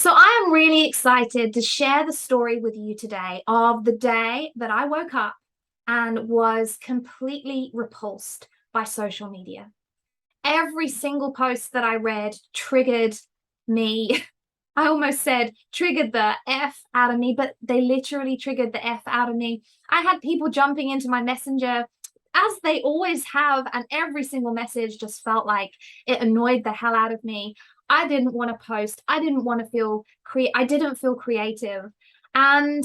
So I am really excited to share the story with you today of the day that I woke up and was completely repulsed by social media. Every single post that I read triggered me. I almost said triggered the F out of me, but they literally triggered the F out of me. I had people jumping into my messenger as they always have, and every single message just felt like it annoyed the hell out of me. I didn't want to post. I didn't want to I didn't feel creative. And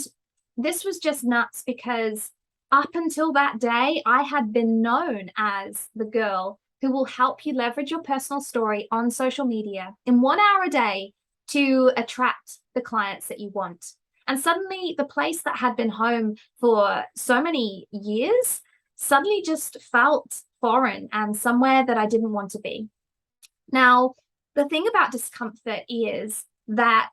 this was just nuts because up until that day, I had been known as the girl who will help you leverage your personal story on social media in 1 hour a day to attract the clients that you want. And suddenly, the place that had been home for so many years suddenly just felt foreign and somewhere that I didn't want to be. Now, the thing about discomfort is that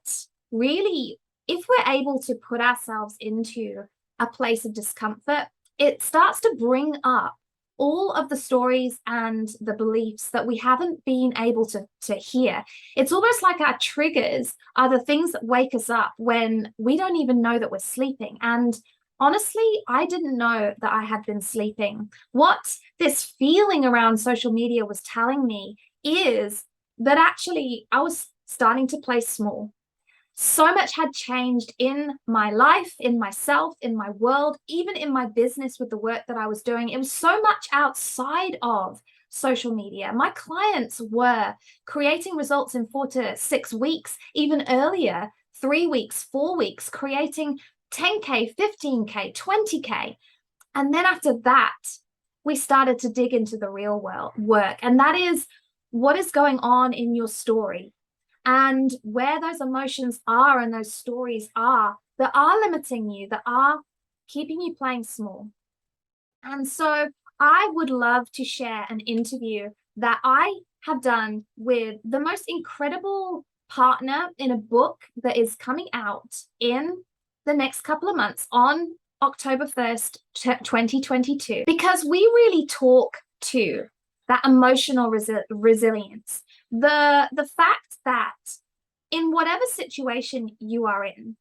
really, if we're able to put ourselves into a place of discomfort, it starts to bring up all of the stories and the beliefs that we haven't been able to hear. It's almost like our triggers are the things that wake us up when we don't even know that we're sleeping. And honestly, I didn't know that I had been sleeping. What this feeling around social media was telling me is that actually I was starting to play small. So much had changed in my life, in myself, in my world, even in my business with the work that I was doing. It was so much outside of social media. My clients were creating results in 4 to 6 weeks, even earlier, 3 weeks, 4 weeks, creating 10K, 15K, 20K. And then after that, we started to dig into the real world work. And that is what is going on in your story and where those emotions are and those stories are that are limiting you, that are keeping you playing small. And so I would love to share an interview that I have done with the most incredible partner in a book that is coming out in the next couple of months on October 1st, 2022, because we really talk to that emotional resilience, the fact that in whatever situation you are in,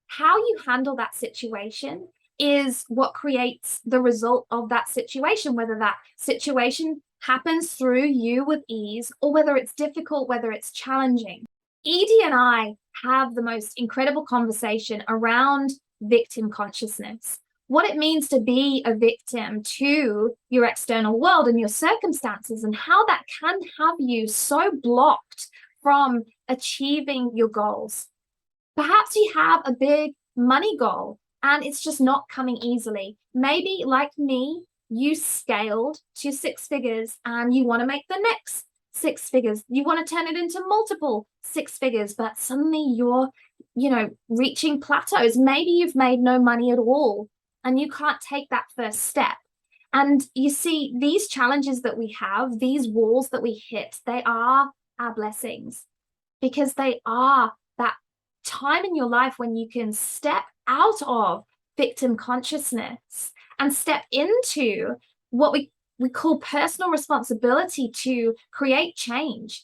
how you handle that situation is what creates the result of that situation, whether that situation happens through you with ease or whether it's difficult, whether it's challenging. Edie and I have the most incredible conversation around victim consciousness, what it means to be a victim to your external world and your circumstances, and how that can have you so blocked from achieving your goals. Perhaps you have a big money goal and it's just not coming easily. Maybe, like me, you scaled to 6 figures and you want to make the next 6 figures. You want to turn it into multiple 6 figures, but suddenly you're, reaching plateaus. Maybe you've made no money at all and you can't take that first step. And you see, these challenges that we have, these walls that we hit, they are our blessings because they are that time in your life when you can step out of victim consciousness and step into what we call personal responsibility to create change.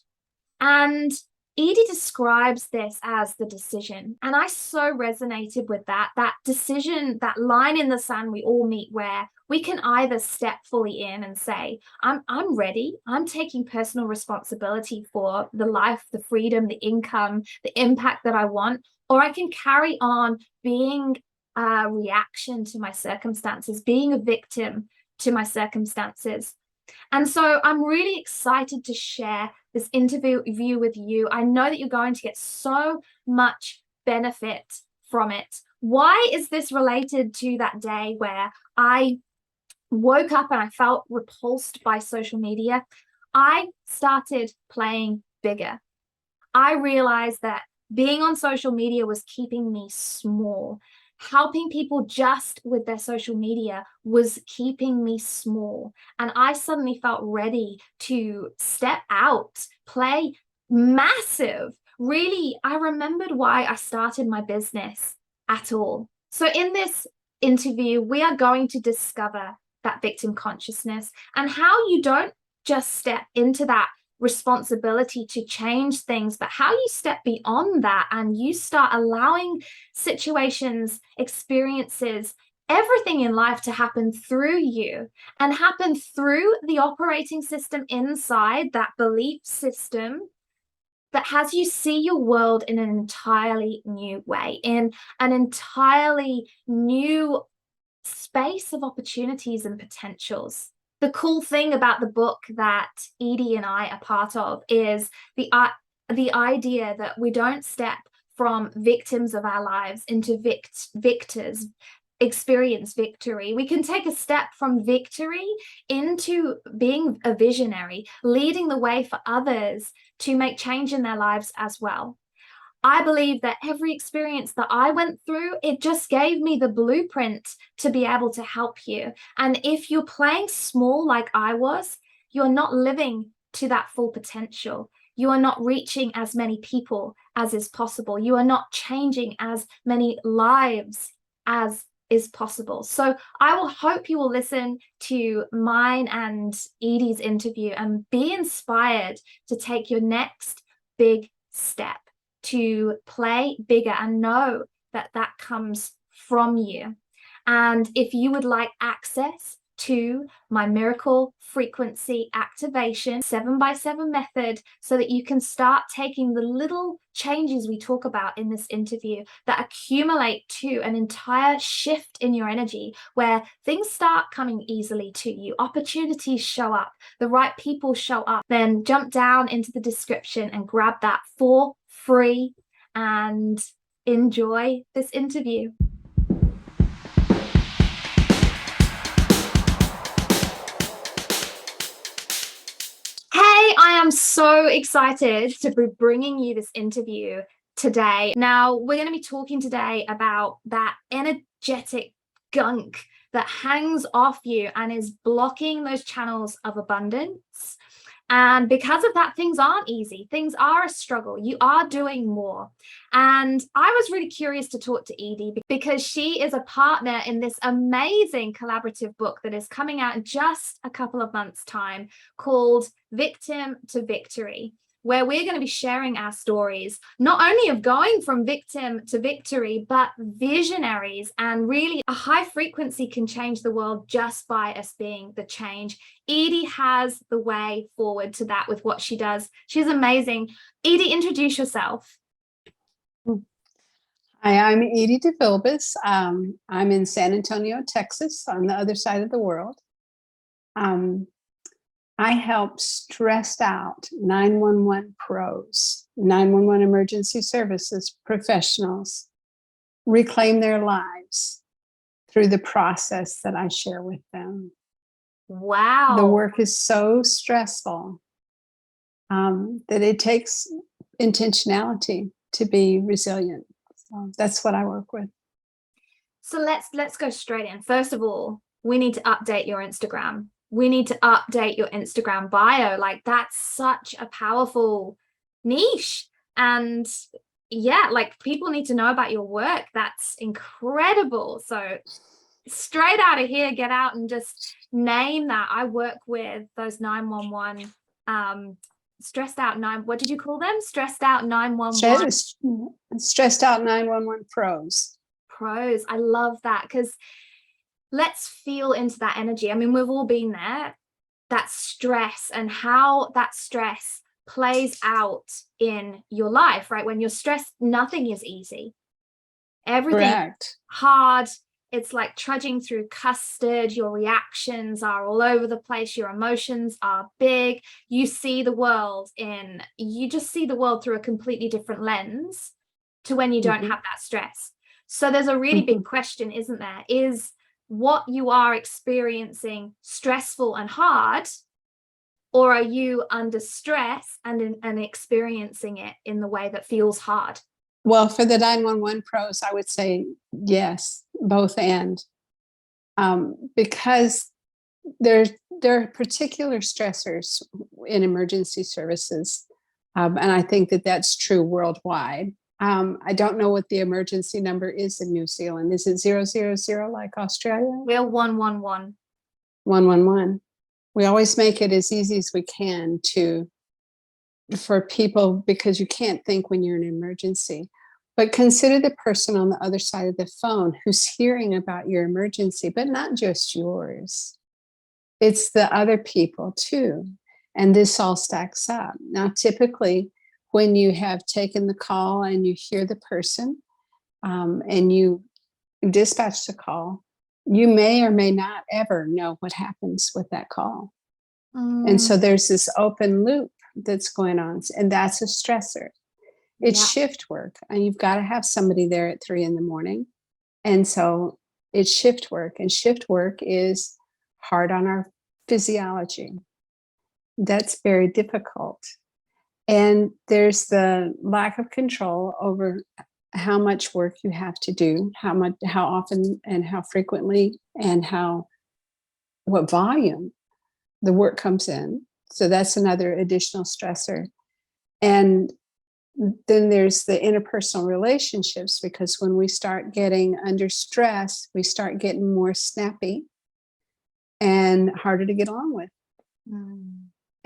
And Edie describes this as the decision. And I so resonated with that decision, that line in the sand we all meet where we can either step fully in and say, I'm ready. I'm taking personal responsibility for the life, the freedom, the income, the impact that I want, or I can carry on being a reaction to my circumstances, being a victim to my circumstances. And so I'm really excited to share this interview with you. I know that you're going to get so much benefit from it. Why is this related to that day where I woke up and I felt repulsed by social media? I started playing bigger. I realized that being on social media was keeping me small. Helping people just with their social media was keeping me small. And I suddenly felt ready to step out, play massive. Really, I remembered why I started my business at all. So in this interview, we are going to discover that victim consciousness and how you don't just step into that responsibility to change things, but how you step beyond that and you start allowing situations, experiences, everything in life to happen through you and happen through the operating system inside that belief system that has you see your world in an entirely new way, in an entirely new space of opportunities and potentials. The cool thing about the book that Edie and I are part of is the idea that we don't step from victims of our lives into victors, experience victory. We can take a step from victory into being a visionary, leading the way for others to make change in their lives as well. I believe that every experience that I went through, it just gave me the blueprint to be able to help you. And if you're playing small like I was, you're not living to that full potential. You are not reaching as many people as is possible. You are not changing as many lives as is possible. So I will hope you will listen to mine and Edie's interview and be inspired to take your next big step, to play bigger and know that that comes from you. And if you would like access to my miracle frequency activation 7x7 method so that you can start taking the little changes we talk about in this interview that accumulate to an entire shift in your energy where things start coming easily to you, opportunities show up, the right people show up, then jump down into the description and grab that for free and enjoy this interview. Hey, I am so excited to be bringing you this interview today. Now, we're going to be talking today about that energetic gunk that hangs off you and is blocking those channels of abundance. And because of that, things aren't easy. Things are a struggle. You are doing more. And I was really curious to talk to Edie because she is a partner in this amazing collaborative book that is coming out in just a couple of months' time called Victim to Victory, where we're going to be sharing our stories, not only of going from victim to victory, but visionaries. And really, a high frequency can change the world just by us being the change. Edie has the way forward to that with what she does. She's amazing. Edie, introduce yourself. Hi, I'm Edie Devilbliss. I'm in San Antonio, Texas, on the other side of the world. I help stressed out 911 pros, 911 emergency services professionals reclaim their lives through the process that I share with them. Wow. The work is so stressful that it takes intentionality to be resilient. So that's what I work with. So let's go straight in. First of all, we need to update your Instagram. We need to update your Instagram bio. Like, that's such a powerful niche. And yeah, like, people need to know about your work. That's incredible. So straight out of here, get out and just name that. I work with those 911 stressed out what did you call them? Stressed out 911. Stressed out 911 pros. Pros. I love that, because let's feel into that energy. I mean, we've all been there, that stress and how that stress plays out in your life, right? When you're stressed, nothing is easy. Everything hard. It's like trudging through custard. Your reactions are all over the place. Your emotions are big. You just see the world through a completely different lens to when you don't have that stress. So there's a really big question, isn't there? Is what you are experiencing stressful and hard, or are you under stress and experiencing it in the way that feels hard? Well, for the 911 pros, I would say yes, both and. Because there are particular stressors in emergency services, and I think that that's true worldwide. I don't know what the emergency number is in New Zealand. Is it 000 like Australia? We're 111. 111. We always make it as easy as we can to for people, because you can't think when you're in an emergency. But consider the person on the other side of the phone who's hearing about your emergency, but not just yours. It's the other people too. And this all stacks up. Now, typically, when you have taken the call and you hear the person and you dispatch the call, you may or may not ever know what happens with that call. And so there's this open loop that's going on, and that's a stressor. It's shift work, and you've got to have somebody there at 3 a.m. And so it's shift work, and shift work is hard on our physiology. That's very difficult. And there's the lack of control over how much work you have to do, how often and how frequently, and what volume the work comes in. So that's another additional stressor. And then there's the interpersonal relationships, because when we start getting under stress, we start getting more snappy and harder to get along with.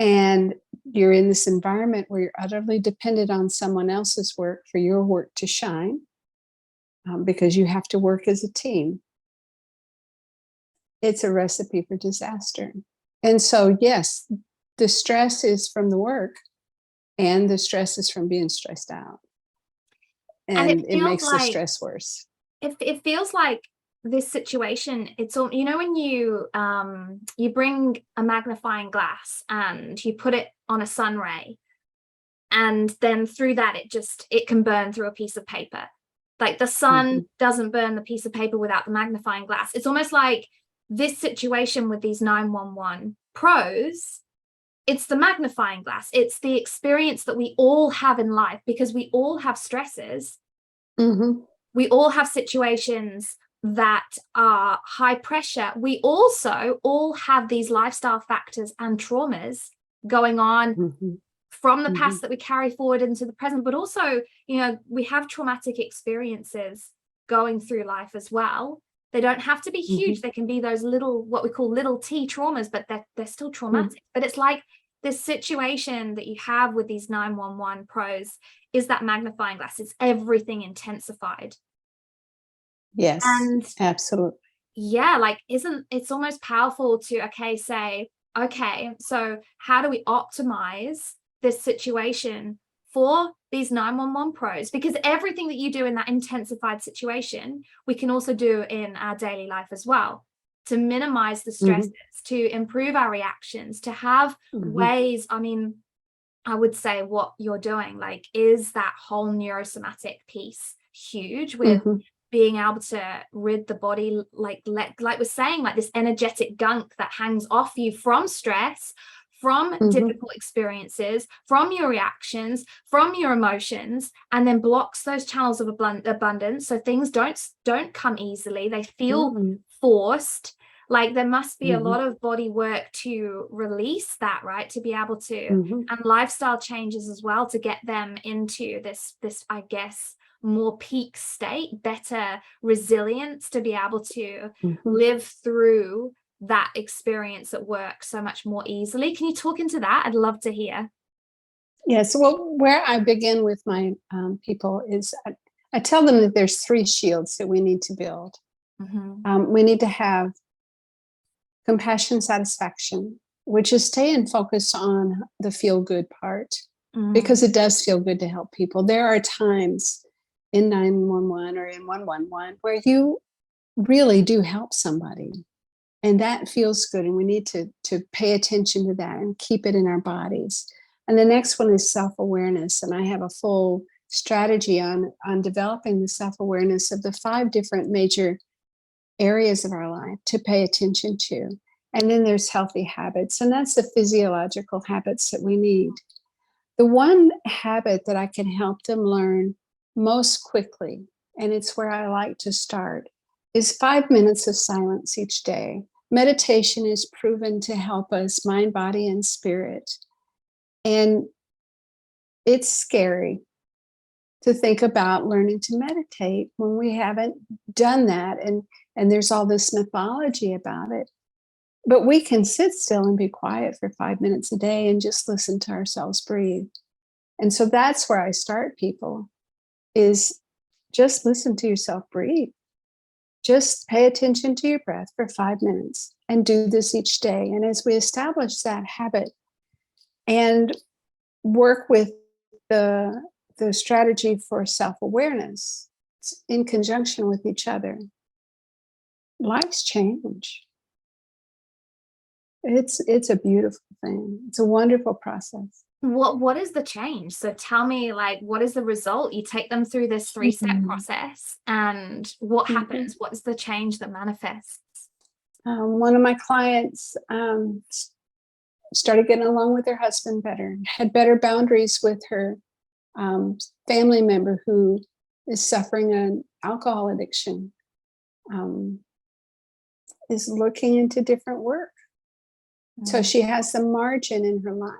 And you're in this environment where you're utterly dependent on someone else's work for your work to shine, because you have to work as a team. It's a recipe for disaster. And so, yes, the stress is from the work, and the stress is from being stressed out. And it makes the stress worse. It feels like this situation, it's all, when you bring a magnifying glass and you put it on a sun ray, and then through that it can burn through a piece of paper. Like the sun doesn't burn the piece of paper without the magnifying glass. It's almost like this situation with these 911 pros, it's the magnifying glass. It's the experience that we all have in life, because we all have stresses. We all have situations that are high pressure. We also all have these lifestyle factors and traumas going on from the past that we carry forward into the present. But also, we have traumatic experiences going through life as well. They don't have to be huge. They can be those little, what we call little T traumas, but they're still traumatic. But it's like this situation that you have with these 911 pros is that magnifying glass. It's everything intensified. Yes, and absolutely. Yeah, like it's almost powerful to say, okay, so how do we optimize this situation for these 911 pros? Because everything that you do in that intensified situation, we can also do in our daily life as well, to minimize the stresses, to improve our reactions, to have ways. I would say what you're doing, like, is that whole neurosomatic piece huge with being able to rid the body, like we're saying, like this energetic gunk that hangs off you from stress, from difficult experiences, from your reactions, from your emotions, and then blocks those channels of abundance. So things don't come easily. They feel forced. Like there must be a lot of body work to release that, right? To be able to, and lifestyle changes as well, to get them into this, I guess, more peak state, better resilience, to be able to live through that experience at work so much more easily. Can you talk into that? I'd love to hear. Yes. Well, where I begin with my people is I tell them that there's 3 shields that we need to build. We need to have compassion, satisfaction, which is staying focused on the feel good part, because it does feel good to help people. There are times in 911 or in 111 where you really do help somebody, and that feels good. And we need to pay attention to that and keep it in our bodies. And the next one is self-awareness. And I have a full strategy on developing the self-awareness of the 5 different major areas of our life to pay attention to. And then there's healthy habits, and that's the physiological habits that we need. The one habit that I can help them learn most quickly, and it's where I like to start, is 5 minutes of silence each day. Meditation is proven to help us mind, body, and spirit. And it's scary to think about learning to meditate when we haven't done that. And there's all this mythology about it. But we can sit still and be quiet for 5 minutes a day and just listen to ourselves breathe. And so that's where I start people, is just listen to yourself breathe. Just pay attention to your breath for 5 minutes and do this each day. And as we establish that habit and work with the strategy for self-awareness in conjunction with each other, lives change. It's a beautiful thing. It's a wonderful process. What is the change? So tell me, like, what is the result? You take them through this 3-step process, and what happens? What is the change that manifests? One of my clients started getting along with her husband better, had better boundaries with her family member who is suffering an alcohol addiction, is looking into different work. So she has some margin in her life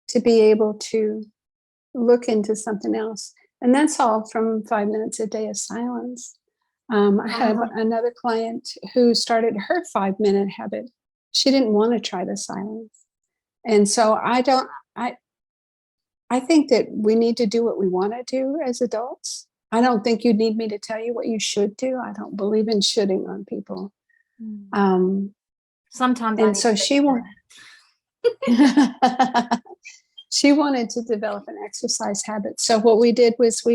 to be able to look into something else. And that's all from 5 minutes a day of silence. I have another client who started her 5-minute habit. She didn't want to try the silence. And so I think that we need to do what we want to do as adults. I don't think you need me to tell you what you should do. I don't believe in shoulding on people. Sometimes. And so she she wanted to develop an exercise habit. So what we did was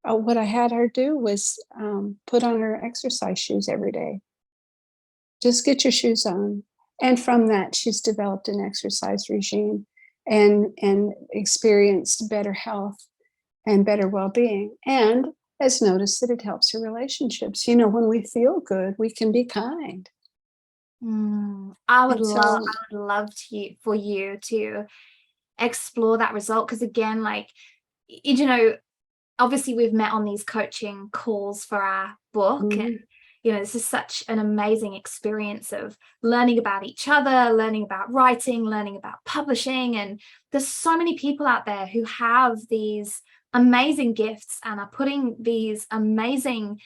what I had her do was put on her exercise shoes every day. Just get your shoes on. And from that, she's developed an exercise regime and experienced better health and better well-being, and has noticed that it helps her relationships. You know, when we feel good, we can be kind. I would love for you to explore that result, because again, like, you know, obviously we've met on these coaching calls for our book, and you know, this is such an amazing experience of learning about each other, learning about writing, learning about publishing. And there's so many people out there who have these amazing gifts and are putting these amazing,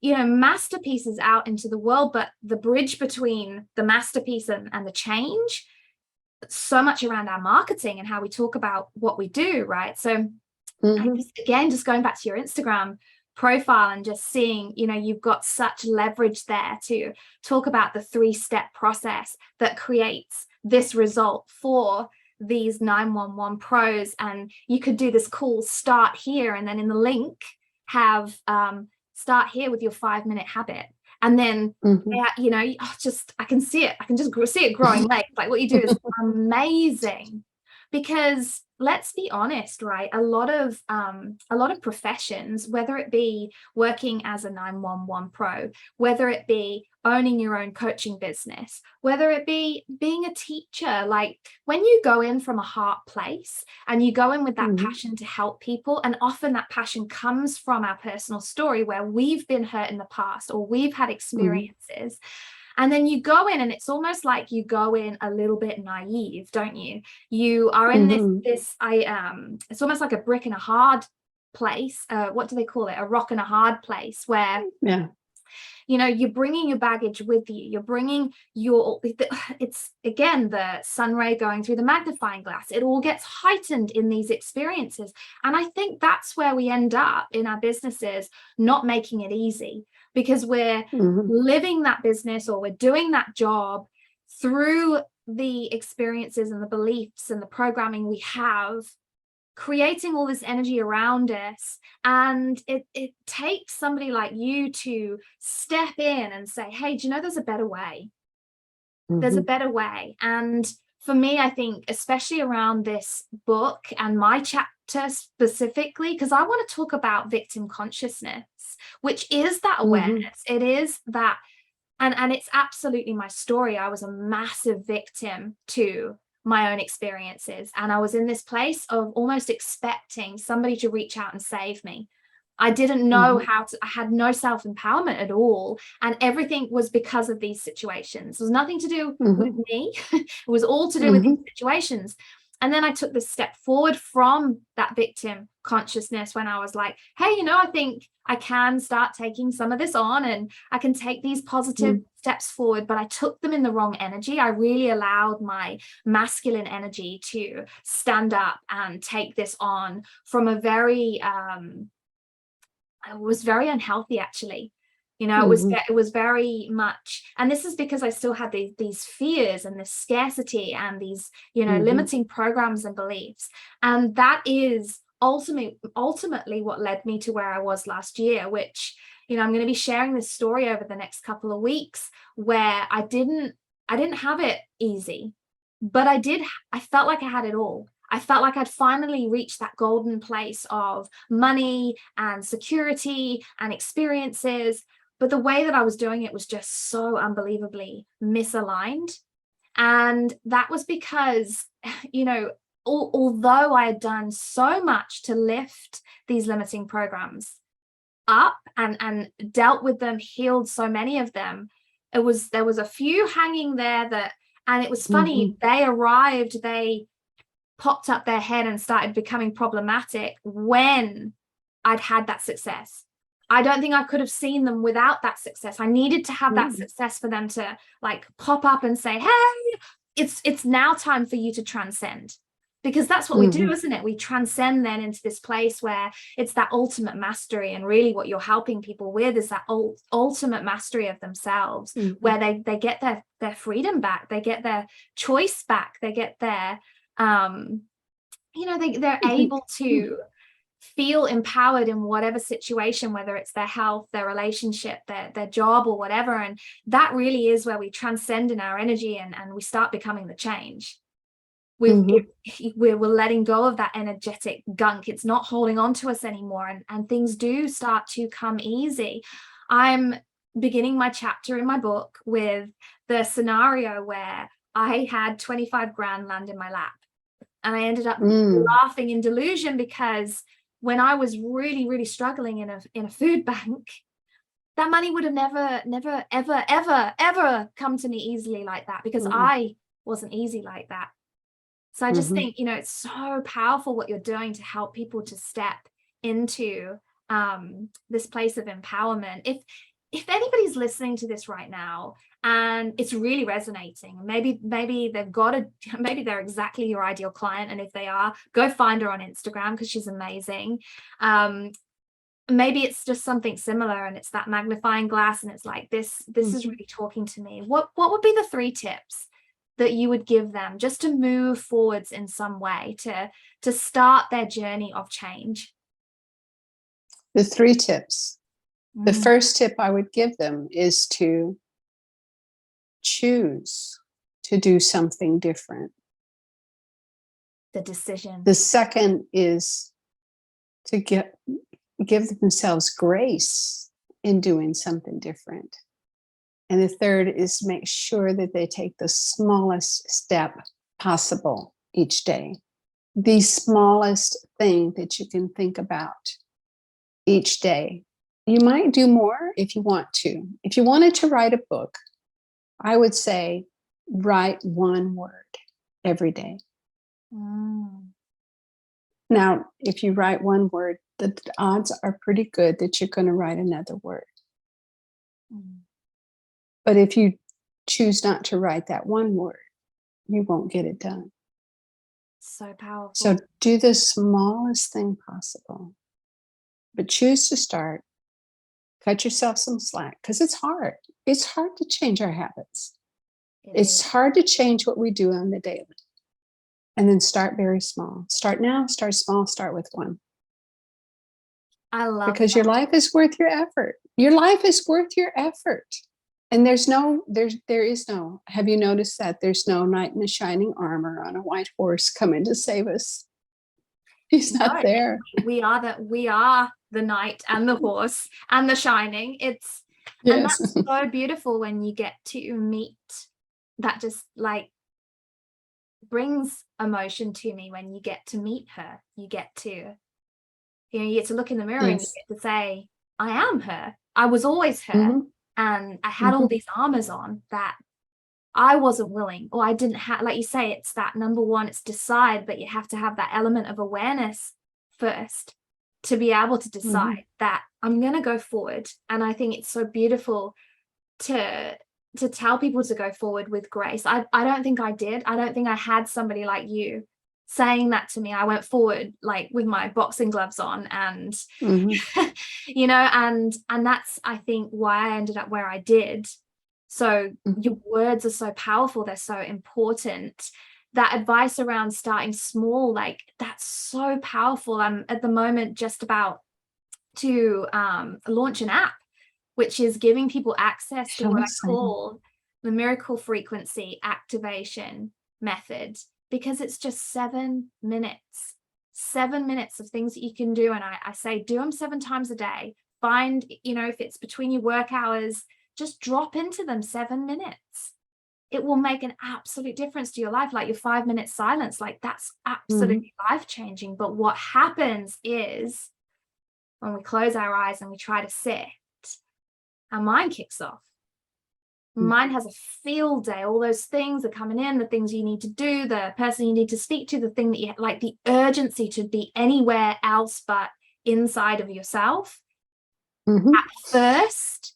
you know, masterpieces out into the world. But the bridge between the masterpiece and the change, so much around our marketing and how we talk about what we do, right? So just going back to your Instagram profile and just seeing, you know, you've got such leverage there to talk about the 3-step process that creates this result for these 911 pros. And you could do this cool start here, and then in the link have start here with your 5-minute habit. And then, you know, I can see it. I can just see it growing legs. Like, what you do is amazing. Because let's be honest, right? A lot of professions, whether it be working as a 911 pro, whether it be owning your own coaching business, whether it be being a teacher, like, when you go in from a heart place and you go in with that passion to help people, and often that passion comes from our personal story where we've been hurt in the past or we've had experiences. And then you go in, and it's almost like you go in a little bit naive, don't you? You are in it's almost like a brick in a hard place. What do they call it? A rock in a hard place, where, you know, you're bringing your baggage with you. You're bringing it's again, the sun ray going through the magnifying glass. It all gets heightened in these experiences. And I think that's where we end up in our businesses, not making it easy, because we're living that business, or we're doing that job through the experiences and the beliefs and the programming we have, creating all this energy around us. And it takes somebody like you to step in and say, hey, do you know there's a better way? There's a better way. And for me, I think, especially around this book and my chapter specifically, because I want to talk about victim consciousness, which is that awareness. It is that, and it's absolutely my story. I was a massive victim to my own experiences, and I was in this place of almost expecting somebody to reach out and save me. I didn't know how to. I had no self-empowerment at all, and everything was because of these situations. It was nothing to do with me. It was all to do with these situations. And then I took this step forward from that victim consciousness when I was like, hey, I think I can start taking some of this on and I can take these positive steps forward, but I took them in the wrong energy. I really allowed my masculine energy to stand up and take this on from a very, it was very unhealthy, actually. It was very much, and this is because I still had these fears and this scarcity and these, limiting programs and beliefs. And that is ultimately what led me to where I was last year, which, I'm going to be sharing this story over the next couple of weeks, where I didn't have it easy, but I felt like I had it all. I felt like I'd finally reached that golden place of money and security and experiences. But the way that I was doing it was just so unbelievably misaligned. And that was because, although I had done so much to lift these limiting programs up and dealt with them, healed so many of them, there was a few hanging there and it was funny, they arrived, they popped up their head and started becoming problematic when I'd had that success. I don't think I could have seen them without that success. I needed to have that success for them to like pop up and say, hey, it's now time for you to transcend. Because that's what we do, isn't it? We transcend then into this place where it's that ultimate mastery. And really what you're helping people with is that ultimate mastery of themselves, where they get their freedom back, they get their choice back, they get their, they're able to feel empowered in whatever situation, whether it's their health, their relationship, their job or whatever. And that really is where we transcend in our energy and we start becoming the change. We're letting go of that energetic gunk. It's not holding on to us anymore. And things do start to come easy. I'm beginning my chapter in my book with the scenario where I had 25 grand land in my lap. And I ended up laughing in delusion because when I was really, really struggling in a food bank, that money would have never, ever come to me easily like that, because I wasn't easy like that. So I just think, it's so powerful what you're doing to help people to step into this place of empowerment. If anybody's listening to this right now and it's really resonating, maybe maybe they're exactly your ideal client. And if they are, go find her on Instagram because she's amazing. Maybe it's just something similar and it's that magnifying glass and it's like, this is really talking to me. What would be the 3 tips that you would give them just to move forwards in some way to start their journey of change? The 3 tips. The first tip I would give them is to choose to do something different. The decision. The second is to give themselves grace in doing something different. And the third is make sure that they take the smallest step possible each day. The smallest thing that you can think about each day. You might do more if you want to. If you wanted to write a book, I would say write 1 word every day. Now, if you write 1 word, the odds are pretty good that you're going to write another word. But if you choose not to write that 1 word, you won't get it done. So powerful. So do the smallest thing possible, but choose to start. Cut yourself some slack because it's hard. It's hard to change our habits. It's hard to change what we do on the daily. And then start very small. Start now, start small, start with 1. I love because that. Your life is worth your effort. Your life is worth your effort. And there is no, have you noticed that there's no knight in a shining armor on a white horse coming to save us? He's not there. We are the knight and the horse and the shining. Yes. And that's so beautiful when you get to meet that, just like brings emotion to me when you get to meet her. You get to look in the mirror and you get to say, I am her. I was always her. And I had all these armors on that I wasn't willing, or I didn't have, like you say, it's that number one, it's decide, but you have to have that element of awareness first to be able to decide that I'm going to go forward. And I think it's so beautiful to tell people to go forward with grace. I don't think I did. I don't think I had somebody like you saying that to me. I went forward like with my boxing gloves on, and you know, and that's, I think, why I ended up where I did. So your words are so powerful, they're so important. That advice around starting small, like, that's so powerful. I'm at the moment just about to launch an app which is giving people access to what I call the miracle frequency activation method, because it's just 7 minutes. 7 minutes of things that you can do. And I say, do them 7 times a day. Find, you know, if it's between your work hours, just drop into them 7 minutes. It will make an absolute difference to your life. Like your 5-minute silence, like that's absolutely life-changing. But what happens is when we close our eyes and we try to sit, our mind kicks off. Mind has a field day. All those things are coming in, the things you need to do, the person you need to speak to, the thing that you like, the urgency to be anywhere else but inside of yourself. At first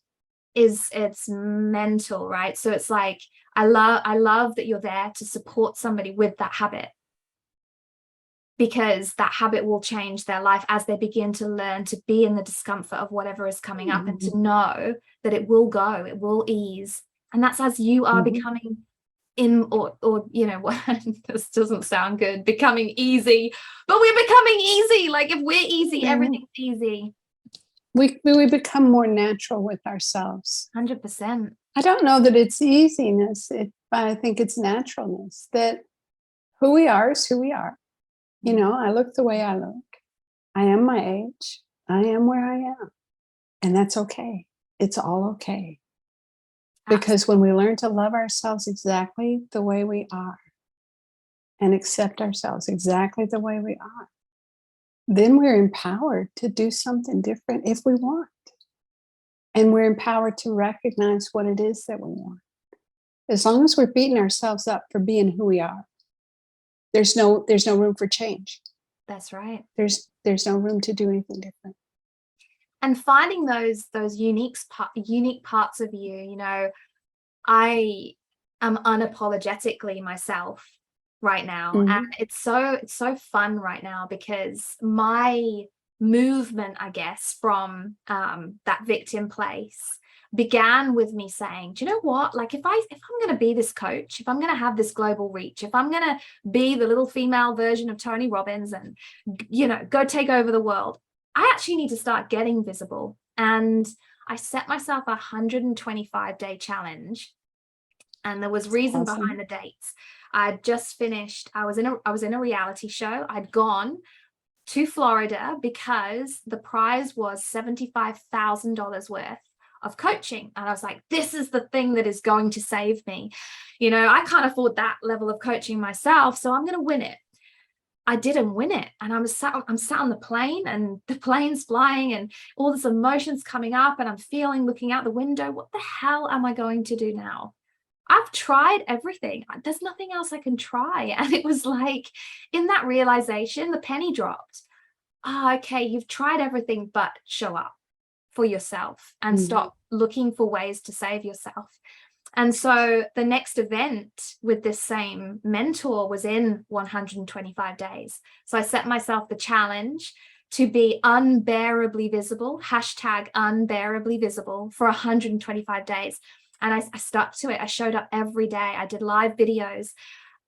it's mental, right? So it's like, I love that you're there to support somebody with that habit, because that habit will change their life as they begin to learn to be in the discomfort of whatever is coming up, and to know that it will go, it will ease. And that's as you are becoming in, or you know what, this doesn't sound good, becoming easy, but we're becoming easy. Like if we're easy, everything's easy. We become more natural with ourselves. 100%. I don't know that it's easiness, I think it's naturalness, that who we are is who we are. You know, I look the way I look. I am my age. I am where I am. And that's okay. It's all okay. Because when we learn to love ourselves exactly the way we are, and accept ourselves exactly the way we are, then we're empowered to do something different if we want. And we're empowered to recognize what it is that we want. As long as we're beating ourselves up for being who we are, there's no room for change. That's right. There's no room to do anything different. And finding those unique parts of you. You know, I am unapologetically myself right now, and it's so fun right now, because my movement, I guess, from that victim place began with me saying, do you know what, like if I'm going to be this coach, if I'm going to have this global reach, if I'm going to be the little female version of Tony Robbins and, you know, go take over the world, I actually need to start getting visible. And I set myself a 125-day challenge, and there was reason behind the dates. I'd just finished, I was in a reality show. I'd gone to Florida because the prize was $75,000 worth of coaching. And I was like, this is the thing that is going to save me. You know, I can't afford that level of coaching myself, so I'm going to win it. I didn't win it. And I'm sat on the plane, and the plane's flying, and all this emotions coming up, and I'm looking out the window, what the hell am I going to do now? I've tried everything. There's nothing else I can try. And it was like, in that realization, the penny dropped. Okay, you've tried everything, but show up for yourself and stop looking for ways to save yourself. And so the next event with this same mentor was in 125 days. So I set myself the challenge to be unbearably visible, #unbearably visible, for 125 days. And I stuck to it. I showed up every day. I did live videos.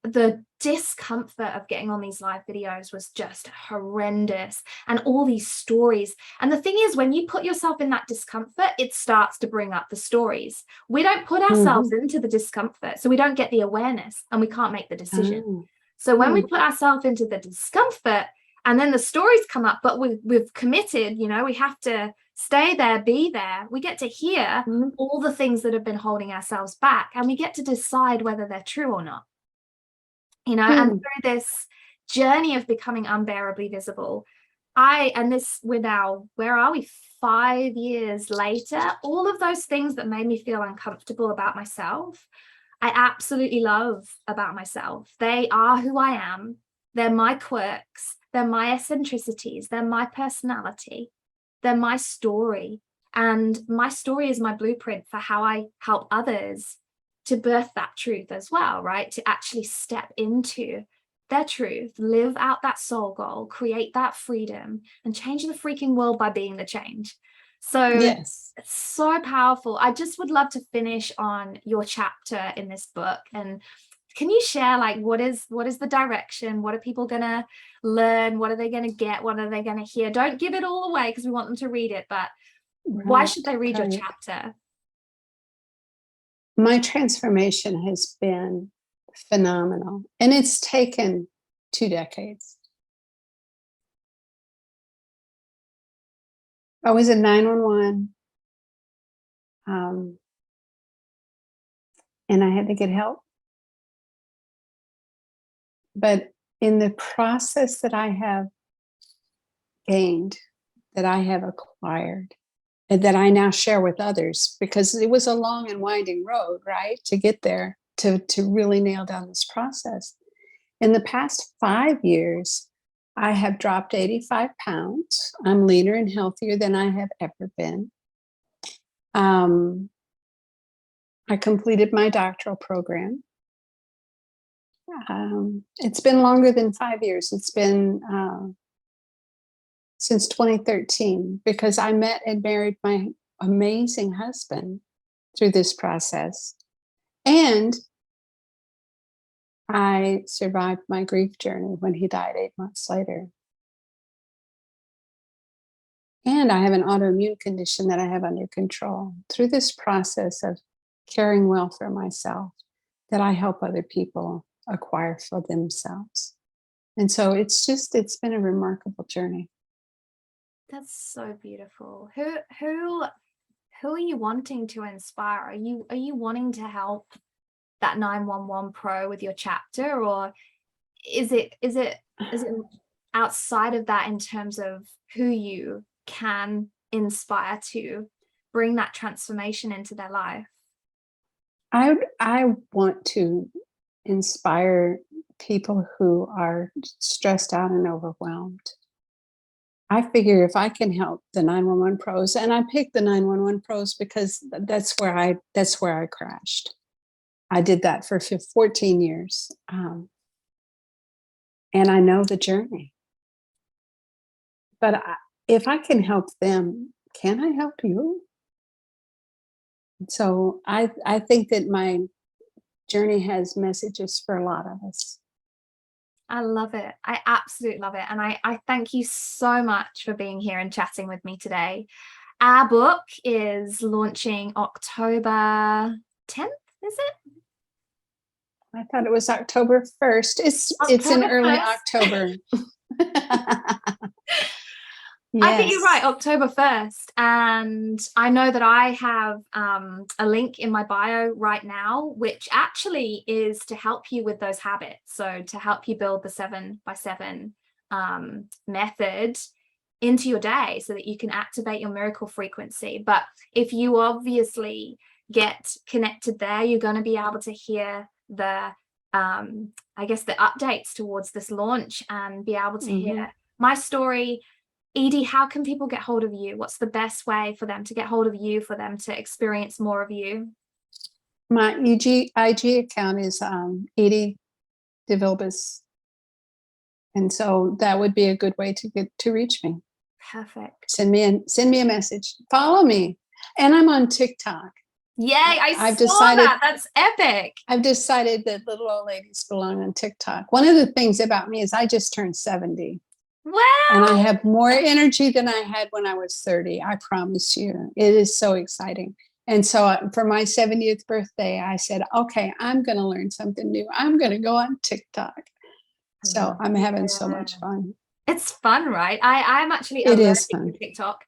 The discomfort of getting on these live videos was just horrendous, and all these stories. And the thing is, when you put yourself in that discomfort, it starts to bring up the stories. We don't put ourselves into the discomfort, so we don't get the awareness, and we can't make the decision. So when we put ourselves into the discomfort, and then the stories come up, but we've committed, you know, we have to stay there, be there, we get to hear all the things that have been holding ourselves back, and we get to decide whether they're true or not. You know, and through this journey of becoming unbearably visible, we're now, where are we, 5 years later, all of those things that made me feel uncomfortable about myself I absolutely love about myself. They are who I am. They're my quirks. They're my eccentricities. They're my personality. They're my story. And my story is my blueprint for how I help others to birth that truth as well, right? To actually step into their truth, live out that soul goal, create that freedom, and change the freaking world by being the change. So Yes. it's so powerful. I just would love to finish on your chapter in this book. And can you share, like, what is the direction? What are people gonna learn? What are they gonna get? What are they gonna hear? Don't give it all away because we want them to read it, but why should they read your Right. chapter? My transformation has been phenomenal, and it's taken 2 decades. I was in 911, and I had to get help. But in the process that I have gained, that I have acquired, and that I now share with others, because it was a long and winding road, right, to get there, to really nail down this process. In the past 5 years, I have dropped 85 pounds. I'm leaner and healthier than I have ever been. I completed my doctoral program. It's been longer than 5 years. It's been since 2013, because I met and married my amazing husband through this process. And I survived my grief journey when he died 8 months later. And I have an autoimmune condition that I have under control. Through this process of caring well for myself, that I help other people acquire for themselves. And so it's been a remarkable journey. That's so beautiful. Who are you wanting to inspire? Are you wanting to help that 911 pro with your chapter, or is it outside of that in terms of who you can inspire to bring that transformation into their life? I want to inspire people who are stressed out and overwhelmed. I figure if I can help the 911 pros, and I picked the 911 pros because that's where I crashed. I did that for 14 years. And I know the journey. But if I can help them, can I help you? So I think that my journey has messages for a lot of us. I love it. I absolutely love it. And I thank you so much for being here and chatting with me today. Our book is launching October 10th, is it? I thought it was October 1st. It's in October early 1st. October. I think you're right, Yes. October 1st. And I know that I have a link in my bio right now, which actually is to help you with those habits. So to help you build the 7x7 method into your day so that you can activate your miracle frequency. But if you obviously get connected there, you're going to be able to hear the I guess the updates towards this launch and be able to hear my story. Edie, how can people get hold of you? What's the best way for them to get hold of you, for them to experience more of you? My IG account is Edie Devilbliss, and so that would be a good way to reach me. Perfect. Send me a message. Follow me, and I'm on TikTok. Yay! I've saw decided that. That's epic. I've decided that little old ladies belong on TikTok. One of the things about me is I just turned 70. Wow. And I have more energy than I had when I was 30. I promise you. It is so exciting. And so for my 70th birthday, I said, okay, I'm going to learn something new. I'm going to go on TikTok. So I'm having so much fun. It's fun, right? I'm actually It is allergic fun. to TikTok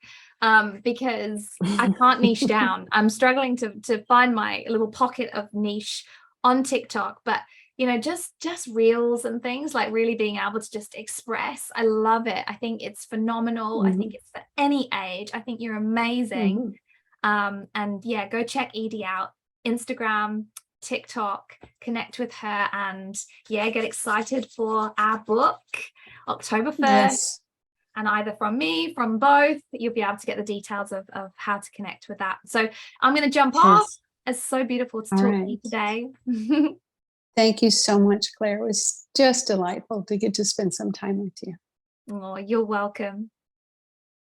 because I can't niche down. I'm struggling to find my little pocket of niche on TikTok, but you know, just reels and things, like really being able to just express. I love it. I think it's phenomenal. I think it's for any age. I think you're amazing. And yeah, go check Edie out. Instagram, TikTok, connect with her, and yeah, get excited for our book, October 1st. Yes. And either from me, from both, you'll be able to get the details of how to connect with that. So I'm going to jump off. It's so beautiful to talk to you today. Thank you so much, Claire. It was just delightful to get to spend some time with you. Oh, you're welcome.